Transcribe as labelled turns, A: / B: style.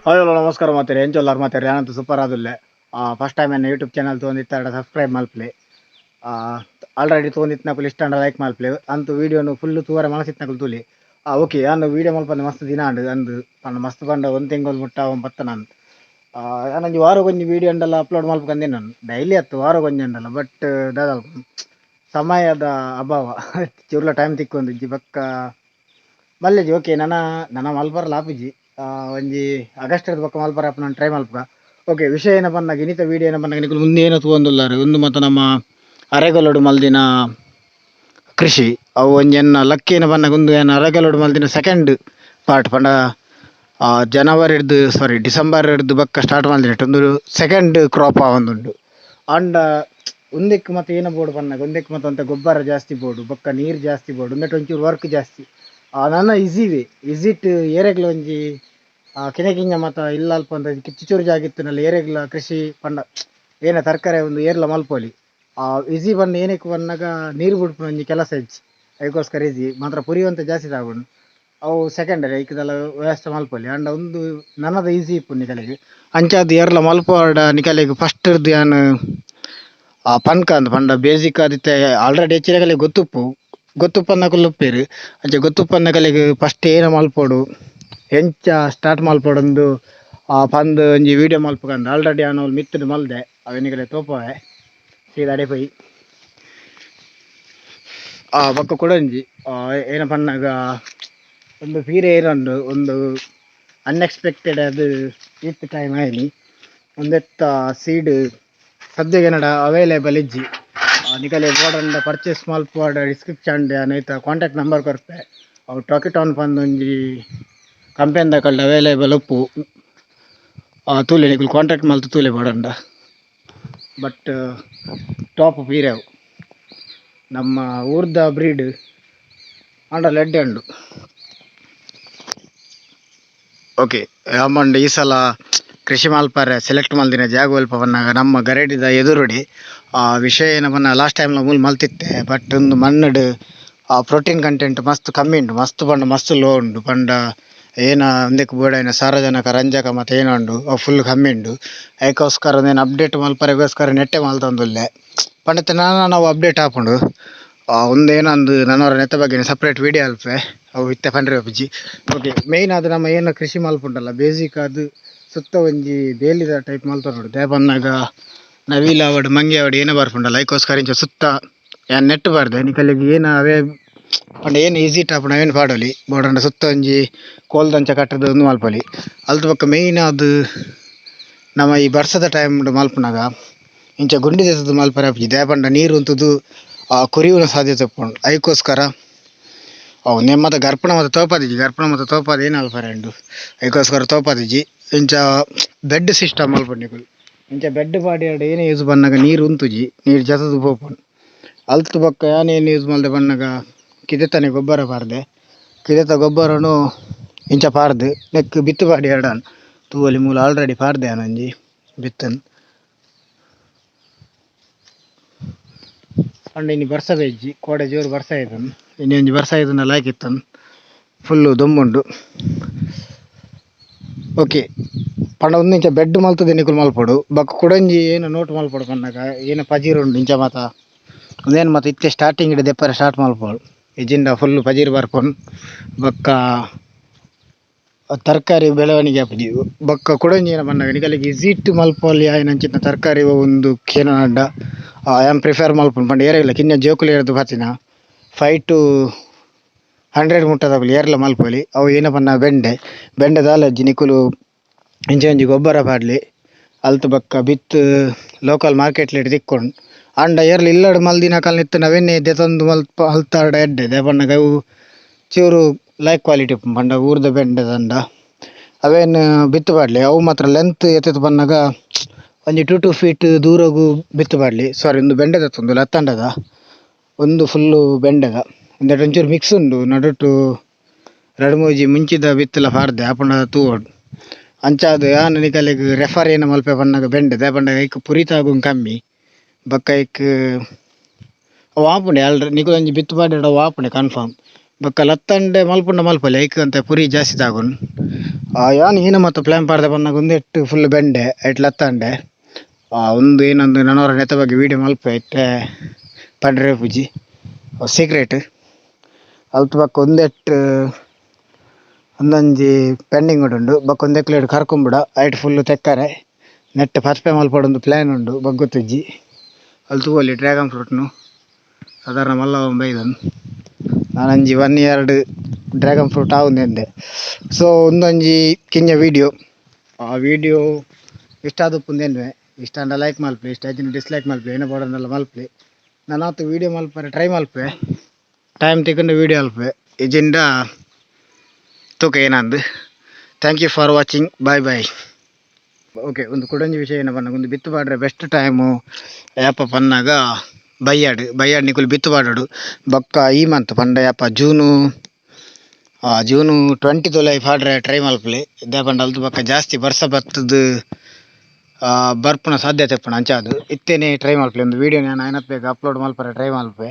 A: Hello ನಮಸ್ಕಾರ ಮಾತಾರಿ ಏನು ಚೊಲ್ಲಾರ ಮಾತಾರಿ ನಾನಂತೂ ಸೂಪರ್ ಆದಿಲ್ಲ. ಫಸ್ಟ್ ಟೈಮ್ ನನ್ನ ಯೂಟ್ಯೂಬ್ ಚಾನಲ್ ತೊಗೊಂಡಿತ್ತು ಸಬ್ಸ್ಕ್ರೈಬ್ ಮಲ್ಪ್ಲೆ ಆಲ್ರೆಡಿ ತೊಗೊಂಡಿತ್ತು ನಕಲು ಇಷ್ಟ ಲೈಕ್ ಮಲ್ಪ್ಲೆ ಅಂತೂ ವೀಡಿಯೋನು ಫುಲ್ಲು ತೂವರೆ ಮನಸ್ಸಿತ್ತು ನಕಲು ತೂಲಿ ಓಕೆ ನಾನು ವೀಡಿಯೋ ಮಲ್ಪಂದು ಮಸ್ತ್ ದಿನ ಅಂಡು ಅಂದು ಪಂಡ ಮಸ್ತ್ ಪಂಡ ಒಂದು ತಿಂಗಳು ಮುಟ್ಟ ಬತ್ತ ನಾನು ನನಗೆ ವಾರ ಕೊಂಚ ವೀಡಿಯೋ ಉಂಡಲ್ಲ ಅಪ್ಲೋಡ್ ಮಲ್ಪಂದೆ ನಾನು ಡೈಲಿ ಹತ್ತು ವಾರ ಕೊಂಚ ಉಂಡಲ್ಲ ಬಟ್ ದಾದಲ್ಪ ಸಮಯದ ಅಭಾವ ಚೂರ್ಲ ಟೈಮ್ ತಿಕ್ಕೊಂದಿಜ್ಜಿ ಬಕ್ಕ ಮಲ್ಲೆಜಿ ಓಕೆ ನನ್ನ ಮಲ್ಪರ ಲಾಪಿಜಿ ಒಂಜಿ ಆಗಸ್ಟ್ ಬಕ್ಕ ಮಲ್ಪರ ನಾನು ಟ್ರೈ ಮಲ್ಪಗ ಓಕೆ ವಿಷಯ ಏನಪ್ಪ ಅಂದಾಗ ಇನ್ನಿತ ವೀಡಿಯೋ ಏನಪ್ಪ ಅಂದಾಗ ನಿಖಲು ಮುಂದೆ ಏನೋ ತೊಗೊಂದುಲ್ಲಾರೆ ಒಂದು ಮತ್ತು ನಮ್ಮ ಅರೆಗಲೋಡು ಮಲ್ದಿನ ಕೃಷಿ ಅವು ಒಂಜೆನ್ನ ಲಕ್ಕಿ ಏನಪ್ಪ ಅಂದಾಗ ಒಂದು ಏನು ಅರೆಗಲೋಡು ಮಲ್ದಿನ ಸೆಕೆಂಡ್ ಪಾರ್ಟ್ ಪಂಡ ಜನವರಿ ಡಿಸೆಂಬರ್ ಬಕ್ಕ ಸ್ಟಾರ್ಟ್ ಮಲ್ದಿನ ಒಂದು ಸೆಕೆಂಡ್ ಕ್ರಾಪ್ ಒಂದುಂಡು ಅಂಡ ಒಂದಕ್ಕೆ ಮತ್ತೆ ಏನೋ ಬೋರ್ಡು ಪನ್ನಾಗ ಒಂದಕ್ಕೆ ಮತ್ತೆ ಅಂತ ಗೊಬ್ಬರ ಜಾಸ್ತಿ ಬೋರ್ಡು ಬೊಕ್ಕ ನೀರು ಜಾಸ್ತಿ ಬೋರ್ಡು ಒಂದಟ್ಟು ಒಂಚೂರು ವರ್ಕ್ ಜಾಸ್ತಿ ನನ್ನ ಈಸಿವೆ ವಿಸಿಟ್ ಏರೆಗ್ಲ ಒಂಜಿ ಕಿಣಕಿಂಜ ಮತ್ತು ಇಲ್ಲ ಅಲ್ಪ ಅಂತ ಕಿಚ್ಚೂರು ಜಾಗಿತ್ತು ನಲ್ಲಿ ಏರೆಗ್ಲ ಕೃಷಿ ಪಂಡ ಏನ ತರಕಾರಿ ಒಂದು ಏರ್ಲ ಮಲ್ಪೊಲಿ ಈಸಿ ಬಂದು ಏನಕ್ಕೆ ಬಂದಾಗ ನೀರು ಬಿಡ್ಪು ಒಂಜಿ ಕೆಲಸ ಇಜ್ಜಿ ಅದಕ್ಕೋಸ್ಕರ ಈಸಿ ಮಾತ್ರ ಪುರಿಯುವಂತ ಜಾಸ್ತಿ ತಗೊಂಡು ಅವು ಸೆಕೆಂಡರಿ ಐಕದೆಲ್ಲ ವ್ಯವಸ್ಥೆ ಮಲ್ಪೊಲಿ ಅಂಡ ಒಂದು ನನ್ನದು ಈಸಿ ಇಪ್ಪು ನಿಕಲೆಗೆ ಅಂಚಾದ ಏರ್ಲ ಮಲ್ಪೋಡ ನಿಕಲೆಗೆ ಫಸ್ಟ್ ಇರ್ದು ನಾನು ಪನ್ಕ ಅಂದ್ ಪಂಡ ಬೇಸಿಕ್ ಆದಿತ್ತೆ ಆಲ್ರೆಡಿ ಹೆಚ್ಚಿನ ಗೊತ್ತುಪ್ಪು ಅನ್ನಕುಲ್ಲುಪ್ಪೇರು ಅಂಚೆ ಗೊತ್ತುಪ್ಪು ಅನ್ನಕಲೆಗೆ ಫಸ್ಟ್ ಏನು ಮಲ್ಪೋಡು ಎಂಚ ಸ್ಟಾರ್ಟ್ ಮಲ್ಪೊಡೊಂದು ಪಂದ್ ಒಂಜಿ ವೀಡಿಯೋ ಮಲ್ಪಕಂಡು ಆಲ್ರೆಡಿ ನಾನು ಮಿತ್ತುಡು ಮಲ್ದೆ ಅವೆನಿಕಲೆ ತೋಪವೆ ಸೀದಾ ಅಡೆ ಪೋಯಿ ಬೊಕ್ಕ ಕೊಡೊಂಜಿ ಏನಪ್ಪ ಅನ್ನಗ ಒಂದು ಫೀರೆ ಏನುಂಡು ಒಂದು ಅನ್ಎಕ್ಸ್ಪೆಕ್ಟೆಡ್ ಅದು ಇತ್ತು ಟೈಮ್ ಆಯ್ನಿ ಒಂದೆತ್ತ ಸೀಡ್ ಸದ್ಯಗೆ ಏನಡ ಅವೈಲೇಬಲ್ ಇಜ್ಜಿ ನಿಕಲೆ ಬೋರ್ಡಂಡ ಪರ್ಚೇಸ್ ಮಲ್ಪೋಡ ಡಿಸ್ಕ್ರಿಪ್ಷನ್ ನೈತ ಕಾಂಟ್ಯಾಕ್ಟ್ ನಂಬರ್ ಕೊರ್ಪೆ ಅವು ಟಾಕಿಟ್ ಆನ್ ಪಂದ್ ಒಂಜಿ ಕಂಪೆನಿ ತಕಲ್ಡು ಅವೈಲೇಬಲ್ ಉಪ್ಪು ತೂಲೆ ನಿಕುಲು ಕಾಂಟ್ಯಾಕ್ಟ್ ಮಲ್ತು ತೂಲೆ ಬೋಡಂಡ ಬಟ್ ಟಾಪ್ ಪೀರೆವು ನಮ್ಮ ಊರ್ದ ಬ್ರೀಡ್ ಅಂಡಲ್ಲ ಎಡ್ಡೆ ಉಂಡು ಓಕೆ ಅಮ್ಮಂಡು ಈ ಸಲ ಕೃಷಿ ಮಲ್ಪರೆ ಸೆಲೆಕ್ಟ್ ಮಲ್ದಿನ ಜಾಗ ಅಲ್ಪ ಬಂದಾಗ ನಮ್ಮ ಗರೇಡಿದ ಎದುರುಡಿ ವಿಷಯ ಏನಪ್ಪನ್ನ ಲಾಸ್ಟ್ ಟೈಮ್ಲ ಮೂಲ ಮಲ್ತಿತ್ತೆ ಬಟ್ ಒಂದು ಮಣ್ಣಡು ಪ್ರೋಟೀನ್ ಕಂಟೆಂಟ್ ಮಸ್ತ್ ಕಮ್ಮಿ ಉಂಡು ಮಸ್ತ್ ಪಂಡ ಮಸ್ತ್ ಲೋ ಉಂಡು ಪಂಡ ಏನ ಒಂದಕ್ಕೆ ಬೋಡಾಯಿನ ಸಾರಜನಕ ರಂಜಕ ಮತ್ತು ಏನೋ ಉಂಡು ಅವು ಫುಲ್ ಕಮ್ಮಿ ಉಂಡು ಅದಕ್ಕೋಸ್ಕರ నేను ಅಪ್ಡೇಟ್ ಮಲ್ಪರೆಗೋಸ್ಕರ ನೆಟ್ಟೆ ಮಲ್ತೊಂದುಲ್ಲೆ ಪಂಡತೆ ನಾವು ಅಪ್ಡೇಟ್ ಹಾಕೊಂಡು ಒಂದೇನೊಂದು ನನ್ನವರ ನೆತ್ತ ಬಗ್ಗೆ ಸಪ್ರೇಟ್ ವೀಡಿಯೋ ಅಲ್ಪೆ ಅವು ಇತ್ತೆ ಪಂಡ್ರೆ ಒಪ್ಪಿಜಿ ಓಕೆ ಮೇಯ್ನ್ ಅದು ನಮ್ಮ ಏನು ಕೃಷಿ ಮಲ್ಪುಂಡಲ್ಲ ಬೇಸಿಕ್ ಅದು ಸುತ್ತ ಒಂಜಿ ಬೇಲಿದ ಟೈಪ್ ಮಲ್ತೊಂಡು ನೋಡಿ ದೇಪನ್ನಾಗ ನವಿಲ ಅವಡು ಮಂಗೆ ಅವಡು ಏನೋ ಬರ್ಪುಂಡಲ್ಲ ಅದಕ್ಕೋಸ್ಕರ ಇಂಚ ಸುತ್ತ ಏನು ನೆಟ್ ಬಾರ್ದೆ ನಿಕಲ್ಲಿಗೆ ಏನು ಅವೇ ಪಂಡ ಏನು ಈಸಿ ಟಾಪುಂಡು ಅವೇನು ಪಾಡೋಲಿ ಬೋಡಂಡ ಸುತ್ತ ಒಂಜಿ ಕೋಲ್ದಂಚ ಕಟ್ಟದ ಒಂದು ಮಲ್ಪೊಲಿ ಅಲ್ತ ಪಕ್ಕ ಮೇಯ್ನ್ ಅದು ನಮ್ಮ ಈ ಬರ್ಸದ ಟೈಮ್ ಮಲ್ಪುನಾಗ ಇಂಚ ಗುಂಡಿ ದೇಸದ ಮಲ್ಪರೆ ಆಪುಜಿ ದೇಪಂಡ ನೀರು ಉಂತುದು ಕುರಿಯುನ ಸಾಧ್ಯತೆ ಉಪ್ಪುಂಡು ಅದಕ್ಕೋಸ್ಕರ ಅವು ನೆಮ್ಮದ ಗರ್ಪಣ ಮತ್ತು ತೋಪಾದ ಏನು ಅಲ್ಪರೆ ಉಂಡು ಅದಕ್ಕೋಸ್ಕರ ತೋಪಾದಿಜ್ಜಿ ಇಂಚ ಬೆಡ್ ಸಿಸ್ಟಮ್ ಮಲ್ಪುಂಡು ನಿಕುಲು ಇಂಚ ಬೆಡ್ ಪಾಡಿ ಏನು ಯೂಸ್ ಬಂದಾಗ ನೀರು ಉಂತುಜಿ ನೀರು ಜತದು ಪೋಪುಂಡು ಅಲ್ತು ಪಕ್ಕ ಏನೇನು ಯೂಸ್ ಮಲ್ದೆ ಬಣ್ಣಗ ಕಿದೆತ್ತನೆ ಗೊಬ್ಬರ ಪಾರ್ದೆ ಕಿದೆತ್ತ ಗೊಬ್ಬರನು ಇಂಚ ಪಾರ್ದು ನೆಕ್ ಬಿತ್ತು ಪಾಡಿ ಎರಡಾನು ತೂವಲಿ ಮೂಲ ಆಲ್ರೆಡಿ ಪಾರ್ದೆ ಆನೊಂಜಿ ಬಿತ್ತನ್ ಪಂಡ ಇನ್ನು ಬರ್ಸ ಬೆಜ್ಜಿ ಕೋಡೆ ಜೋರು ಬರ್ಸ ಆಯ್ತನ್ ಇನ್ನೊಂಜಿ ಬರ್ಸ ಆಯ್ತನಲ್ಲ ಹಾಕಿತ್ತನ್ ಫುಲ್ಲು ದೊಮ್ಮುಂಡು ಓಕೆ ಪಂಡ ಒಂದು ಇಂಚ ಬೆಡ್ ಮಲ್ತದೆ ನಿಕುಲು ಮಲ್ಪೊಡು ಬಕ್ಕ ಕುಡಂಜಿ ಏನು ನೋಟ್ ಮಲ್ಪೊಡು ಪಂಡಗ ಏನು ಪಜೀರು ಉಂಡು ಇಂಚ ಮಾತ ಒಂದೇನು ಮತ್ತು ಇತ್ತೆ ಸ್ಟಾರ್ಟಿಂಗ್ ಇಡ ದೆಪ್ಪರೆ ಸ್ಟಾರ್ಟ್ ಮಲ್ಪೊಡು ಇಜಿಂದ ಫುಲ್ಲು ಪಜೀರು ಬರ್ಪೊಂಡು ಬೊಕ್ಕ ತರಕಾರಿ ಬೆಳವಣಿಗೆ ಆಪುಜಿ ಬೊಕ್ಕ ಕುಡಂಜಿ ಏನ ಪಂಡಗ ನಿಕಲಿಗೆ ವಿಸಿಟ್ ಮಲ್ಪೊಲಿ ಆಯ್ನಂಚಿನ ತರಕಾರಿ ಒಂದು ಕೇನ ಅಡ್ಡ ಆಮ್ ಪ್ರಿಫೇರ್ ಮಲ್ಪುಂಡು ಪಂಡ ಏರೆಗ್ಲ ಕಿನ್ನ ಜೋಕುಲು ಏರ್ದು ಪಾತಿನ 5 to 100 ಮುಟ್ಟದಾಗಲಿ ಏರ್ಲ ಮಲ್ಪೊಲಿ ಅವು ಏನ ಪನ್ನ ಬೆಂಡೆ ದಾಲಜ್ಜಿ ನಿಕುಲು ಇಂಚ ಒಂಜಿ ಗೊಬ್ಬರ ಪಾಡ್ಲಿ ಅಲ್ತು ಬಕ್ಕ ಬಿತ್ತು ಲೋಕಲ್ ಮಾರ್ಕೆಟ್ಲೆಟ್ ತಿಕ್ಕೊಂಡು ಅಂಡ ಏರ್ಲ ಇಲ್ಲಡು ಮಲ್ದಿನ ಕಲ್ನಿತ್ತು ನವೆನ್ನೆ ದೆತೊಂದು ಮಲ್ಪ ಹಲ್ತಾಡ ಎಡ್ಡೆ ದೇಪಣ್ಣಗ ಅವು ಚೂರು ಲೈಕ್ ಕ್ವಾಲಿಟಿ ಪಂಡ ಊರ್ದ ಬೆಂಡೆ ದಂಡ ಅವೇನು ಬಿತ್ತು ಪಾಡ್ಲಿ ಅವು ಮಾತ್ರ ಲೆಂತ್ ಎತ್ತದ ಬನ್ನಾಗ ಒಂಜಿ 2 to 2 feet ದೂರಗೂ ಬಿತ್ತು ಪಾಡ್ಲಿ ಒಂದು ಬೆಂಡೆ ದತ್ತೊಂದು ಲತ್ತಂಡದ ಒಂದು ಫುಲ್ಲು ಬೆಂಡೆದ ಒಂದೆರಡು ಒಂಚೂರು ಮಿಕ್ಸ್ ಉಂಡು ನಡುಟು ಎರಡು ಮೂಜಿ ಮುಂಚಿದ ಬಿತ್ತಲ ಪಾಡ್ದೆ ಆಪುಂಡ ತೂವೋಡು ಅಂಚಾದು ಯಾನ್ ನಿಕಲೆಗ್ ರೆಫರ್ ಏನು ಮಲ್ಪೆ ಪನ್ನಾಗ ಬೆಂಡೆ ದೇಪಂಡ ಐಕ್ ಪುರಿತಾಗುಂ ಕಮ್ಮಿ ಬಕ್ಕ ಐಕ್ ಅವು ಆಪುಂಡೆ ಆಲ್ರೆಡಿ ನಿಕುಲು ಒಂಜಿ ಬಿತ್ತು ಪಾಡ್ಯಡ ಅವು ಆಪುಂಡೆ ಕನ್ಫರ್ಮ್ ಬೊಕ್ಕ ಲತ್ತಂಡೆ ಮಲ್ಪುಂಡ ಮಲ್ಪೊಲಿ ಐಕ್ ಅಂತ ಪುರಿ ಜಾಸ್ತಿ ತಾಗುಂಡು ಯಾನ್ ಈನ ಮತ್ತು ಪ್ಲಾನ್ ಪಾಡ್ದೆ ಬಂದಾಗ ಒಂದು ಎಟ್ಟು ಫುಲ್ ಬೆಂಡೆ ಐಟ್ ಲತ್ತಂಡೆ ಒಂದು ಏನೊಂದು ನನವರ ನೆತ್ತ ಬಗ್ಗೆ ವೀಡಿಯೋ ಮಲ್ಪ ಐತೆ ಪಂಡ್ರೆ ಪೂಜಿ ಸೀಕ್ರೆಟ್ ಅಲ್ತು ಬಕ್ಕ ಒಂದೆಟ್ಟು ಒಂದೊಂಜಿ ಪೆಂಡಿಂಗ್ ಉಂಡು ಬಕ್ಕ ಒಂದು ಎಕ್ಲೇಡ್ ಕರ್ಕೊಂಬಿಡ ಐಟ್ ಫುಲ್ ತೆಕ್ಕರೆ ನೆಟ್ ಪರ್ಪೆ ಮಲ್ಪಡೊಂದು ಪ್ಲ್ಯಾನ್ ಉಂಡು ಬಗ್ಗೊತ್ತಜ್ಜಿ ಅಲ್ಲಿ ತೂವಲ್ಲಿ ಡ್ರ್ಯಾಗನ್ ಫ್ರೂಟ್ನು ಸಾಧಾರಣ ಮಲ್ಲ ಬೈದನು ನಾನಂಜಿ 1 year ಡ್ರ್ಯಾಗನ್ ಫ್ರೂಟ್ ಆವುಂದೆಂದೆ ಸೊ ಒಂದೊಂಜಿ ಕಿಂಜ ವೀಡಿಯೋ ಆ ವೀಡಿಯೋ ಇಷ್ಟ ಆದುಪ್ಪುಂದೇನ್ವೆ ಇಷ್ಟ ಅಂಡ ಲೈಕ್ ಮಲ್ಪೆ ಇಷ್ಟ ಆಯ್ತು ಡಿಸ್ಲೈಕ್ ಮಲ್ಪೆ ಏನೋ ಬೋಡನ್ನೆಲ್ಲ ಮಲ್ಪೆ ನಾನು ಆತು ವೀಡಿಯೋ ಮಲ್ಪರೆ ಟ್ರೈ ಮಲ್ಪೆ ಟೈಮ್ ತೆಕೊಂಡು ವೀಡಿಯೋ ಮಲ್ಪೆ ಇಜಿಂದ ತೂಕ ಏನಂದು thank you for watching bye bye. Okay ಒಂದು ಕುಡಂಜಿ ವಿಷಯ ಏನು ಪನ್ನಾಗ ಒಂದು ಬಿತ್ತು ಪಾಡ್ರೆ ಬೆಸ್ಟ್ ಟೈಮು ಯಾಪ ಪನ್ನಾಗ ಬಯ್ಯಾಡ್ ನಿಕುಲು ಬಿತ್ತು ಪಾಡೋಡು ಬೊಕ್ಕ ಈ ಮಂತ್ ಪಂಡ ಯಾಪ ಜೂನು 20 ತುಲೈ ಪಾಡ್ರೆ ಟ್ರೈ ಮಲ್ಪಲೆ ಇದ್ದ ಪಂಡ ಅಲ್ತು ಬೊಕ್ಕ ಜಾಸ್ತಿ ಬರ್ಸ ಬತ್ತದ ಬರ್ಪುನ ಸಾಧ್ಯತೆ ಇಪ್ಪುಂಡು ಅಂಚಾದು ಇತ್ತೇನೆ ಟ್ರೈ ಮಲ್ಪಲೆ ಒಂದು ವೀಡಿಯೋ ನಾನು ಐನತ್ ಬೇಗ ಅಪ್ಲೋಡ್ ಮಲ್ಪರೆ ಟ್ರೈ ಮಲ್ಪೆ.